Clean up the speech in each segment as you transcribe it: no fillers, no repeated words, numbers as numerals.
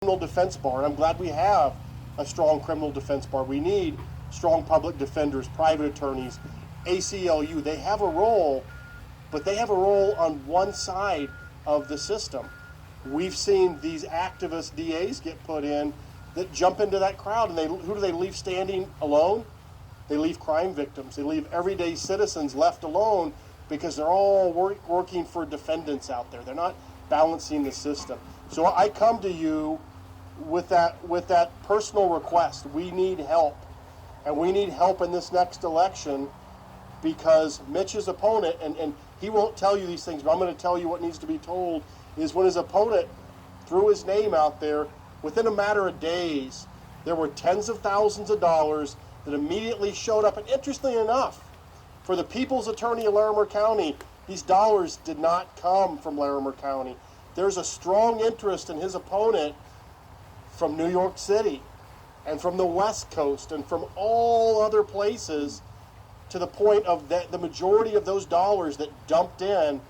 criminal defense bar, and I'm glad we have a strong criminal defense bar. We need strong public defenders, private attorneys, ACLU. They have a role, but they have a role on one side of the system. We've seen these activist DAs get put in that jump into that crowd, and who do they leave standing alone? They leave crime victims. They leave everyday citizens left alone because they're all working for defendants out there. They're not balancing the system. So I come to you with that personal request. We need help, and we need help in this next election, because Mitch's opponent, and he won't tell you these things, but I'm going to tell you what needs to be told, is when his opponent threw his name out there, within a matter of days, there were tens of thousands of dollars that immediately showed up. And interestingly enough, for the people's attorney of Larimer County, these dollars did not come from Larimer County. There's a strong interest in his opponent from New York City and from the West Coast and from all other places, to the point of that the majority of those dollars that dumped in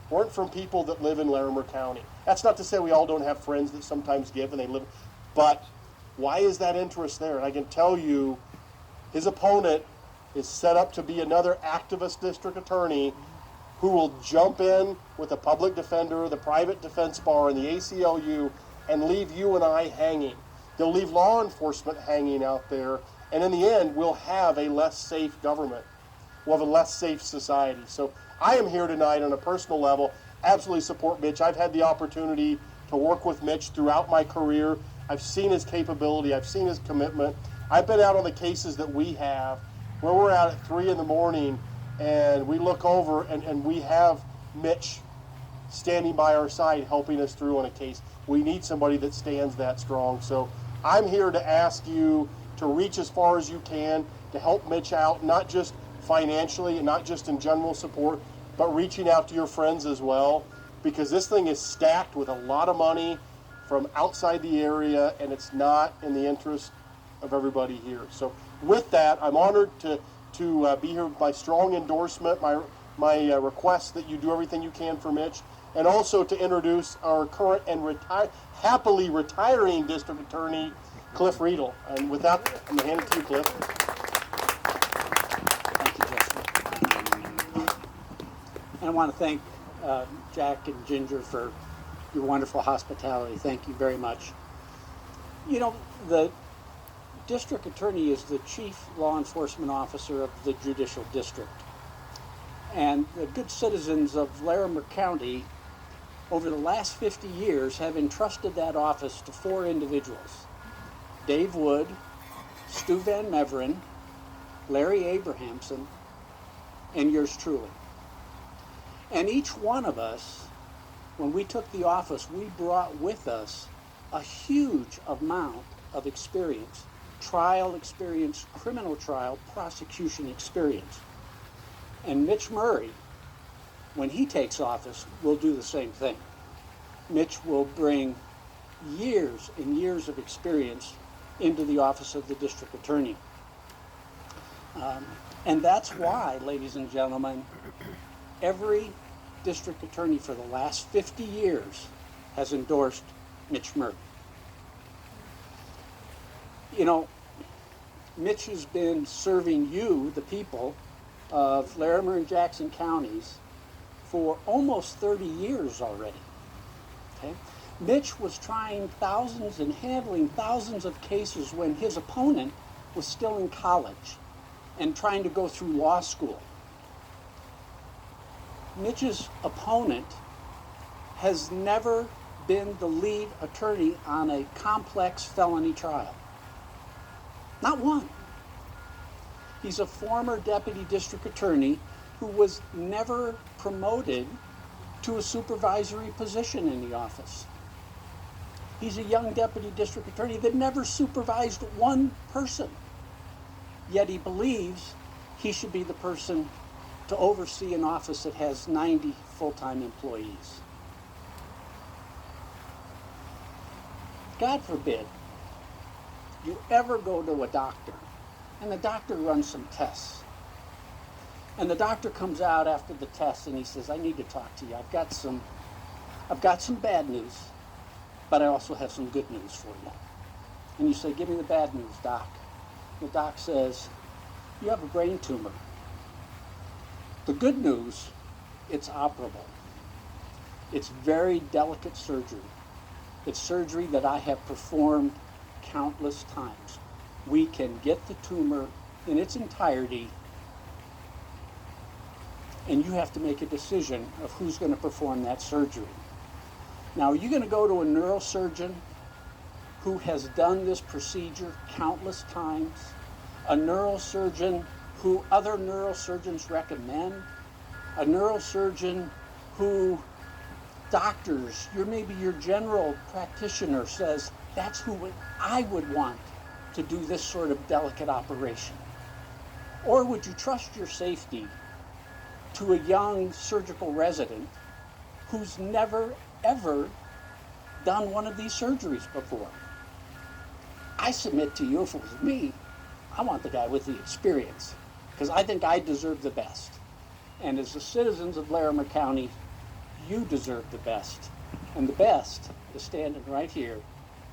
weren't from people that live in Larimer County. That's not to say we all don't have friends that sometimes give and they live, but why is that interest there? And I can tell you, his opponent is set up to be another activist district attorney who will jump in with a public defender, the private defense bar, and the ACLU, and leave you and I hanging. They'll leave law enforcement hanging out there, and in the end, we'll have a less safe government. We'll have a less safe society. So I am here tonight on a personal level, absolutely support Mitch. I've had the opportunity to work with Mitch throughout my career. I've seen his capability. I've seen his commitment. I've been out on the cases that we have, where we're out at 3 in the morning, and we look over and we have Mitch standing by our side helping us through on a case. We need somebody that stands that strong. So I'm here to ask you to reach as far as you can to help Mitch out, not just financially and not just in general support, but reaching out to your friends as well, because this thing is stacked with a lot of money from outside the area, and it's not in the interest of everybody here. So with that, I'm honored to be here with my strong endorsement, my request that you do everything you can for Mitch, and also to introduce our current and happily retiring district attorney, Cliff Riedel. And with that, I'm going to hand it to you, Cliff. Thank you, Justin. And I want to thank Jack and Ginger for your wonderful hospitality. Thank you very much. You know, the district attorney is the chief law enforcement officer of the judicial district. And the good citizens of Larimer County over the last 50 years have entrusted that office to 4 individuals: Dave Wood, Stu Van Meveren, Larry Abrahamson, and yours truly. And each one of us, when we took the office, we brought with us a huge amount of experience: trial experience, criminal trial, prosecution experience. And Mitch Murray, when he takes office, will do the same thing. Mitch will bring years and years of experience into the office of the district attorney. And that's why, ladies and gentlemen, every district attorney for the last 50 years has endorsed Mitch Murray. You know, Mitch has been serving you, the people of Larimer and Jackson counties, for almost 30 years already. Okay? Mitch was trying thousands and handling thousands of cases when his opponent was still in college and trying to go through law school. Mitch's opponent has never been the lead attorney on a complex felony trial. Not one. He's a former deputy district attorney who was never promoted to a supervisory position in the office. He's a young deputy district attorney that never supervised one person, yet he believes he should be the person to oversee an office that has 90 full-time employees. God forbid you ever go to a doctor and the doctor runs some tests, and the doctor comes out after the test and he says, "I need to talk to you. I've got some bad news. but I also have some good news for you. And you say, give me the bad news, doc. The doc says, you have a brain tumor. The good news, it's operable. It's very delicate surgery. It's surgery that I have performed countless times. We can get the tumor in its entirety, and you have to make a decision of who's going to perform that surgery. Now, are you going to go to a neurosurgeon who has done this procedure countless times, a neurosurgeon who other neurosurgeons recommend, a neurosurgeon who doctors, maybe your general practitioner says, that's who I would want to do this sort of delicate operation? Or would you trust your safety to a young surgical resident who's never, ever done one of these surgeries before? I submit to you, if it was me, I want the guy with the experience, because I think I deserve the best. And as the citizens of Larimer County, you deserve the best. And the best is standing right here.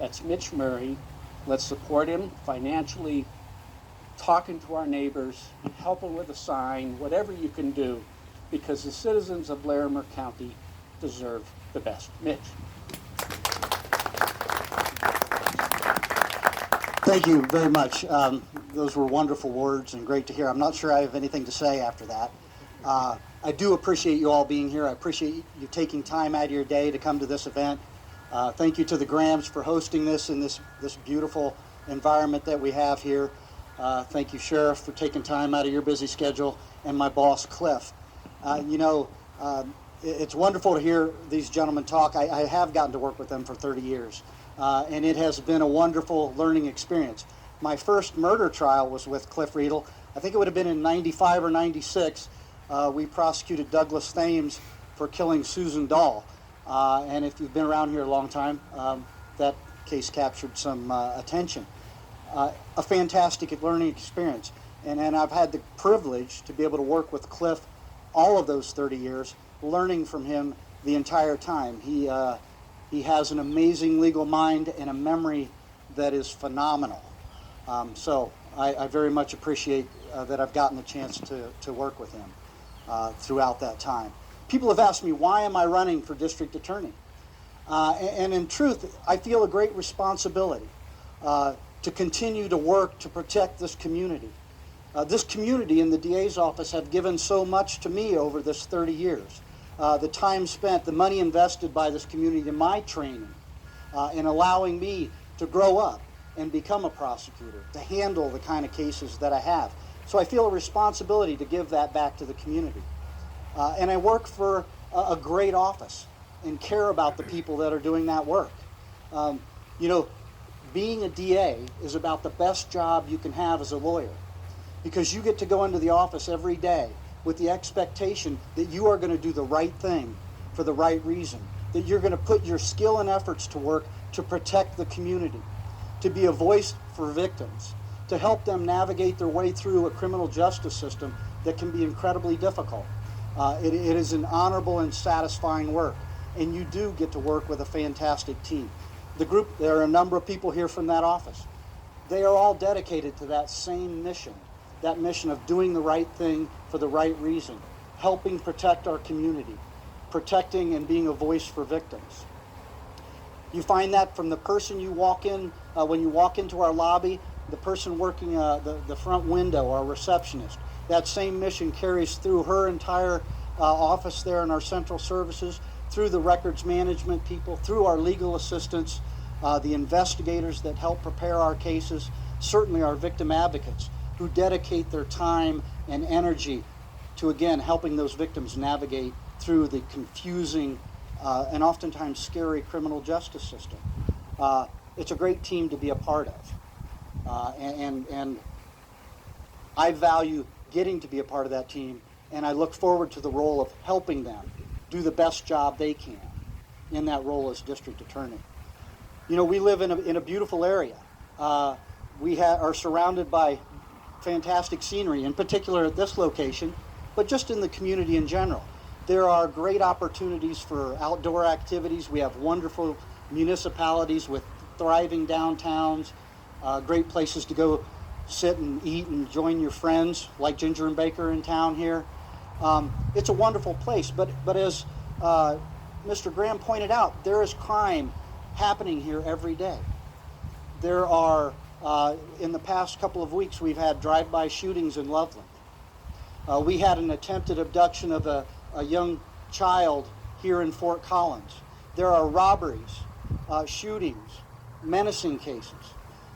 That's Mitch Murray. Let's support him financially, talking to our neighbors, helping with a sign, whatever you can do, because the citizens of Larimer County deserve the best. Mitch. Thank you very much. Those were wonderful words and great to hear. I'm not sure I have anything to say after that. I do appreciate you all being here. I appreciate you taking time out of your day to come to this event. Thank you to the Grahams for hosting this in this beautiful environment that we have here. Thank you, Sheriff, for taking time out of your busy schedule, and my boss, Cliff. It's wonderful to hear these gentlemen talk. I have gotten to work with them for 30 years, and it has been a wonderful learning experience. My first murder trial was with Cliff Riedel. I think it would have been in 95 or 96. We prosecuted Douglas Thames for killing Susan Dahl. And if you've been around here a long time, that case captured some attention. A fantastic learning experience. And I've had the privilege to be able to work with Cliff all of those 30 years, learning from him the entire time. He has an amazing legal mind and a memory that is phenomenal. So I very much appreciate that I've gotten the chance to work with him throughout that time. People have asked me, why am I running for district attorney? And in truth, I feel a great responsibility to continue to work to protect this community. This community and the DA's office have given so much to me over this 30 years. The time spent, the money invested by this community in my training, in allowing me to grow up and become a prosecutor, to handle the kind of cases that I have. So I feel a responsibility to give that back to the community. And I work for a great office and care about the people that are doing that work. Being a DA is about the best job you can have as a lawyer, because you get to go into the office every day with the expectation that you are going to do the right thing for the right reason, that you're going to put your skill and efforts to work to protect the community, to be a voice for victims, to help them navigate their way through a criminal justice system that can be incredibly difficult. It is an honorable and satisfying work, and you do get to work with a fantastic team. There are a number of people here from that office. They are all dedicated to that same mission, that mission of doing the right thing for the right reason, helping protect our community, protecting and being a voice for victims. You find that from the person you walk in, when you walk into our lobby, the person working the front window, our receptionist. That same mission carries through her entire office there in our central services, through the records management people, through our legal assistants, the investigators that help prepare our cases, certainly our victim advocates who dedicate their time and energy to, again, helping those victims navigate through the confusing and oftentimes scary criminal justice system. It's a great team to be a part of. And I value getting to be a part of that team, and I look forward to the role of helping them do the best job they can in that role as district attorney. We live in a beautiful area. We are surrounded by fantastic scenery, in particular at this location, but just in the community in general. There are great opportunities for outdoor activities. We have wonderful municipalities with thriving downtowns, great places to go sit and eat and join your friends, like Ginger and Baker in town here. It's a wonderful place, but as Mr. Graham pointed out, there is crime happening here every day. There are, in the past couple of weeks, we've had drive-by shootings in Loveland. We had an attempted abduction of a young child here in Fort Collins. There are robberies, shootings, menacing cases.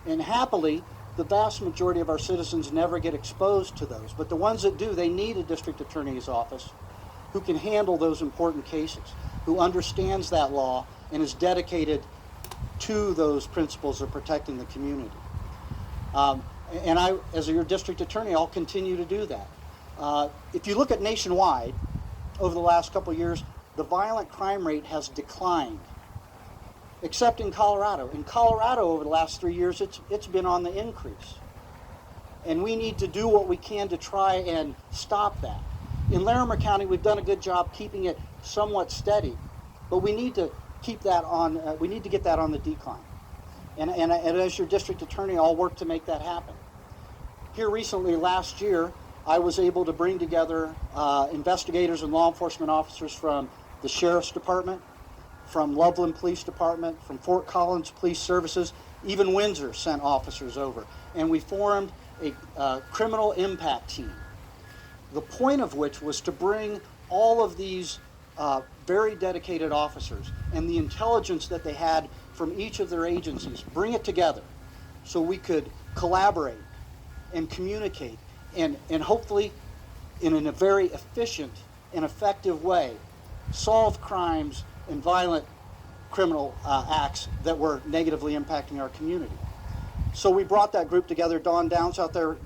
And happily, the vast majority of our citizens never get exposed to those. But the ones that do, they need a district attorney's office who can handle those important cases, who understands that law and is dedicated to those principles of protecting the community. And I, as your district attorney, I'll continue to do that. If you look at nationwide, over the last couple of years, the violent crime rate has declined, except in Colorado. In Colorado, over the last 3 years, it's been on the increase. And we need to do what we can to try and stop that. In Larimer County, we've done a good job keeping it somewhat steady, but we need to keep that on, we need to get that on the decline. And as your district attorney, I'll work to make that happen. Here recently, last year, I was able to bring together investigators and law enforcement officers from the Sheriff's Department, from Loveland Police Department, from Fort Collins Police Services, even Windsor sent officers over. And we formed a criminal impact team, the point of which was to bring all of these very dedicated officers and the intelligence that they had from each of their agencies, bring it together so we could collaborate and communicate and hopefully in a very efficient and effective way solve crimes and violent criminal acts that were negatively impacting our community. So we brought that group together. Dawn Downs out there,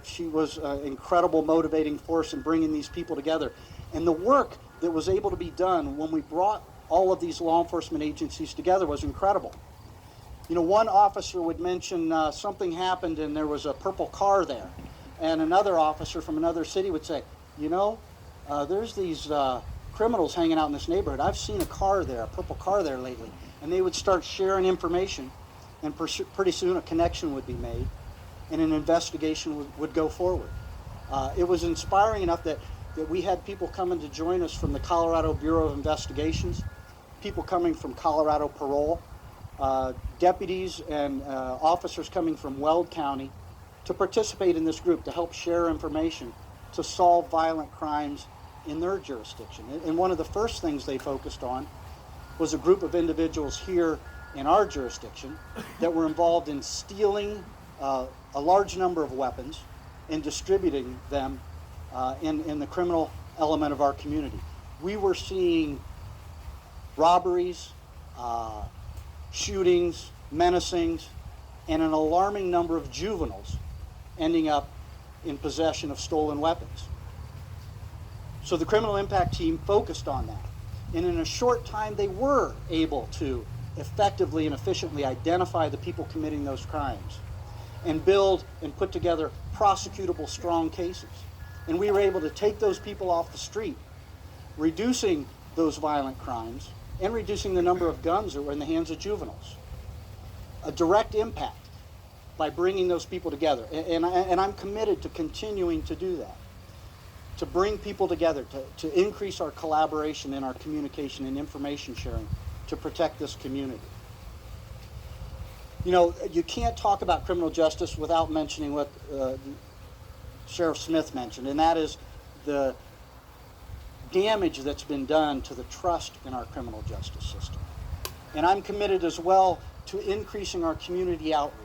she was an incredible motivating force in bringing these people together. And the work that was able to be done when we brought all of these law enforcement agencies together was incredible. You know, one officer would mention something happened and there was a purple car there. And another officer from another city would say, you know, there's these criminals hanging out in this neighborhood. I've seen a car there, a purple car there lately. And they would start sharing information, and pretty soon a connection would be made, and an investigation would go forward. It was inspiring enough that we had people coming to join us from the Colorado Bureau of Investigations, people coming from Colorado Parole, deputies and officers coming from Weld County to participate in this group to help share information to solve violent crimes in their jurisdiction. And one of the first things they focused on was a group of individuals here in our jurisdiction that were involved in stealing a large number of weapons and distributing them in the criminal element of our community. We were seeing robberies, shootings, menacings, and an alarming number of juveniles ending up in possession of stolen weapons. So the criminal impact team focused on that. And in a short time, they were able to effectively and efficiently identify the people committing those crimes and build and put together prosecutable strong cases. And we were able to take those people off the street, reducing those violent crimes and reducing the number of guns that were in the hands of juveniles. A direct impact by bringing those people together. And I'm committed to continuing to do that, to bring people together, to increase our collaboration and our communication and information sharing to protect this community. You know, you can't talk about criminal justice without mentioning what Sheriff Smith mentioned, and that is the damage that's been done to the trust in our criminal justice system. And I'm committed as well to increasing our community outreach,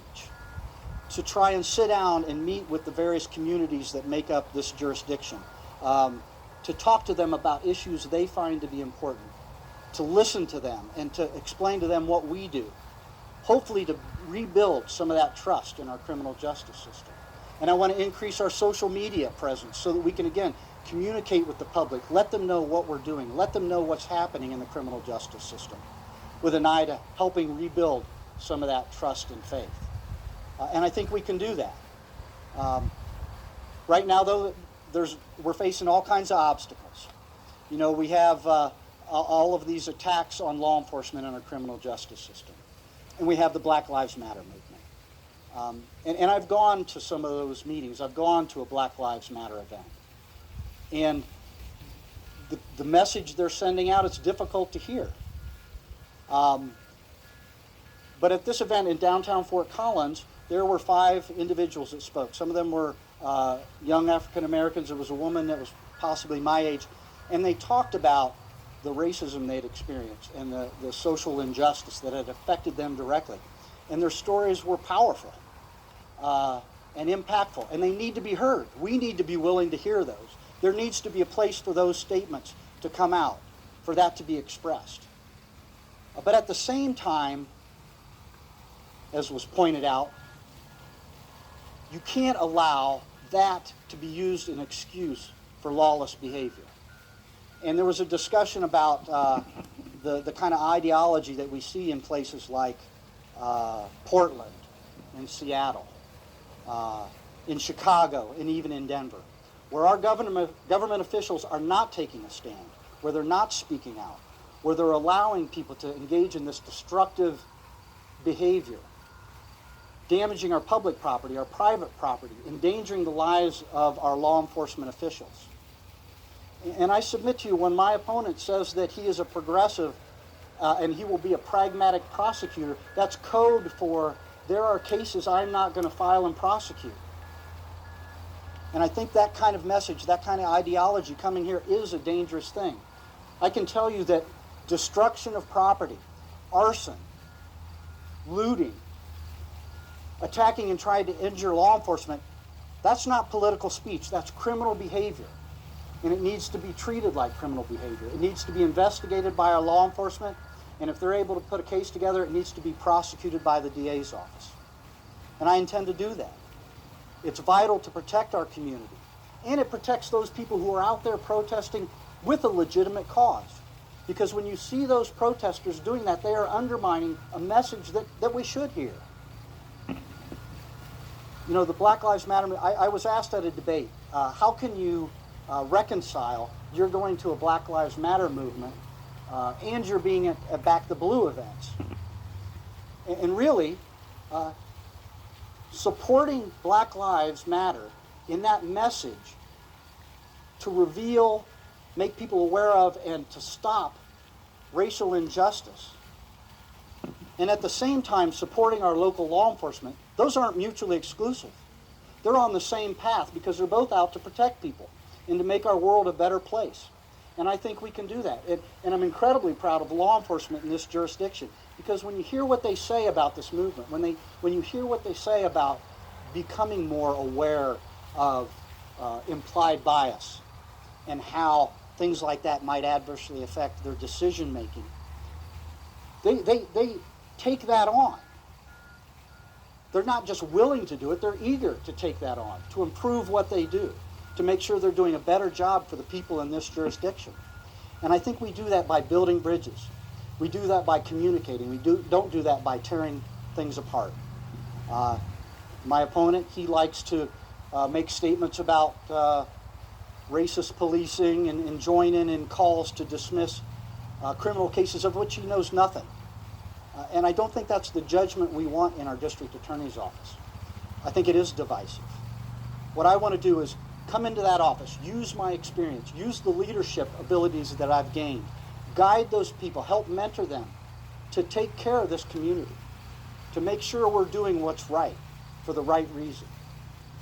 to try and sit down and meet with the various communities that make up this jurisdiction, to talk to them about issues they find to be important, to listen to them and to explain to them what we do, hopefully to rebuild some of that trust in our criminal justice system. And I want to increase our social media presence so that we can, again, communicate with the public, let them know what we're doing, let them know what's happening in the criminal justice system, with an eye to helping rebuild some of that trust and faith. And I think we can do that. Right now, though, we're facing all kinds of obstacles. You know, we have all of these attacks on law enforcement and our criminal justice system. And we have the Black Lives Matter movement. And I've gone to some of those meetings. I've gone to a Black Lives Matter event. And the message they're sending out, it's difficult to hear. But at this event in downtown Fort Collins, there were 5 individuals that spoke. Some of them were young African Americans. There was a woman that was possibly my age. And they talked about the racism they'd experienced and the social injustice that had affected them directly. And their stories were powerful and impactful. And they need to be heard. We need to be willing to hear those. There needs to be a place for those statements to come out, for that to be expressed. But at the same time, as was pointed out, you can't allow that to be used as an excuse for lawless behavior. And there was a discussion about the kind of ideology that we see in places like Portland, in Seattle, in Chicago, and even in Denver, where our government officials are not taking a stand, where they're not speaking out, where they're allowing people to engage in this destructive behavior, damaging our public property, our private property, endangering the lives of our law enforcement officials. And I submit to you, when my opponent says that he is a progressive and he will be a pragmatic prosecutor, that's code for there are cases I'm not going to file and prosecute. And I think that kind of message, that kind of ideology coming here is a dangerous thing. I can tell you that destruction of property, arson, looting, attacking and trying to injure law enforcement, that's not political speech, that's criminal behavior. And it needs to be treated like criminal behavior. It needs to be investigated by our law enforcement, and if they're able to put a case together, it needs to be prosecuted by the DA's office. And I intend to do that. It's vital to protect our community. And it protects those people who are out there protesting with a legitimate cause. Because when you see those protesters doing that, they are undermining a message that we should hear. You know, the Black Lives Matter, I was asked at a debate, how can you reconcile you're going to a Black Lives Matter movement and you're being at Back the Blue events? And really, supporting Black Lives Matter in that message to reveal, make people aware of, and to stop racial injustice, and at the same time supporting our local law enforcement, those aren't mutually exclusive. They're on the same path because they're both out to protect people and to make our world a better place. And I think we can do that. And I'm incredibly proud of law enforcement in this jurisdiction, because when you hear what they say about this movement, when you hear what they say about becoming more aware of implied bias and how things like that might adversely affect their decision making, they take that on. They're not just willing to do it, they're eager to take that on, to improve what they do, to make sure they're doing a better job for the people in this jurisdiction. And I think we do that by building bridges. We do that by communicating. We don't do that by tearing things apart. My opponent, he likes to make statements about racist policing and join in calls to dismiss criminal cases of which he knows nothing. And I don't think that's the judgment we want in our district attorney's office. I think it is divisive. What I want to do is come into that office, use my experience, use the leadership abilities that I've gained, guide those people, help mentor them to take care of this community, to make sure we're doing what's right for the right reason,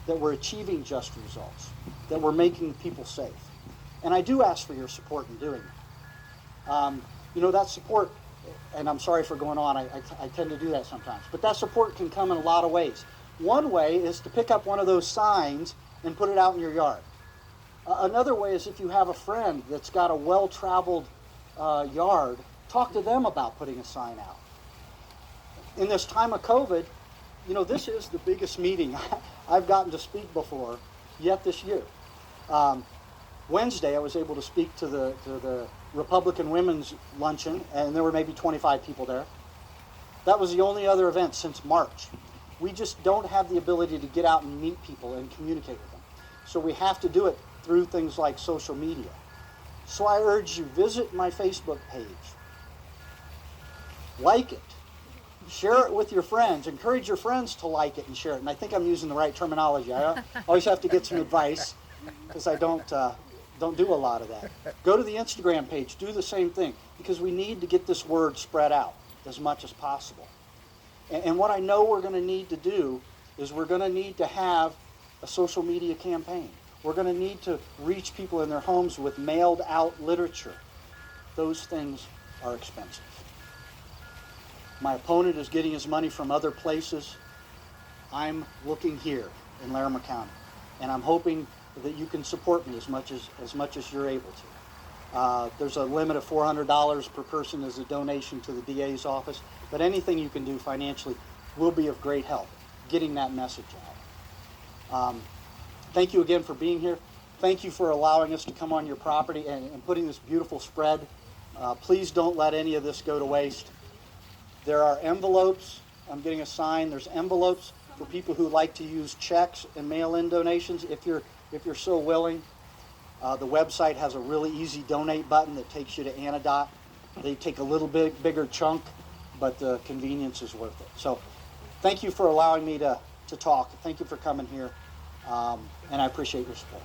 that we're achieving just results, that we're making people safe. And I do ask for your support in doing it. You know, that support, and I'm sorry for going on, I tend to do that sometimes, but that support can come in a lot of ways. One way is to pick up one of those signs and put it out in your yard. Another way is if you have a friend that's got a well-traveled yard, talk to them about putting a sign out. In this time of COVID, you know, this is the biggest meeting I've gotten to speak before yet this year. Wednesday, I was able to speak to the Republican Women's Luncheon, and there were maybe 25 people there. That was the only other event since March. We just don't have the ability to get out and meet people and communicate with them. So we have to do it through things like social media. So I urge you, visit my Facebook page. Like it. Share it with your friends. Encourage your friends to like it and share it. And I think I'm using the right terminology. I always have to get some advice because I don't do a lot of that. Go to the Instagram page. Do the same thing because we need to get this word spread out as much as possible. And what I know we're going to need to do is we're going to need to have a social media campaign. We're going to need to reach people in their homes with mailed out literature. Those things are expensive. My opponent is getting his money from other places. I'm looking here in Larimer County, and I'm hoping that you can support me as much as you're able to. There's a limit of $400 per person as a donation to the DA's office, but anything you can do financially will be of great help getting that message out. Thank you again for being here. Thank you for allowing us to come on your property and putting this beautiful spread. Please don't let any of this go to waste. There are envelopes. I'm getting a sign. There's envelopes for people who like to use checks and mail-in donations. If you're so willing, the website has a really easy donate button that takes you to Anodot. They take a little bit bigger chunk, but the convenience is worth it. So, thank you for allowing me to talk. Thank you for coming here, and I appreciate your support.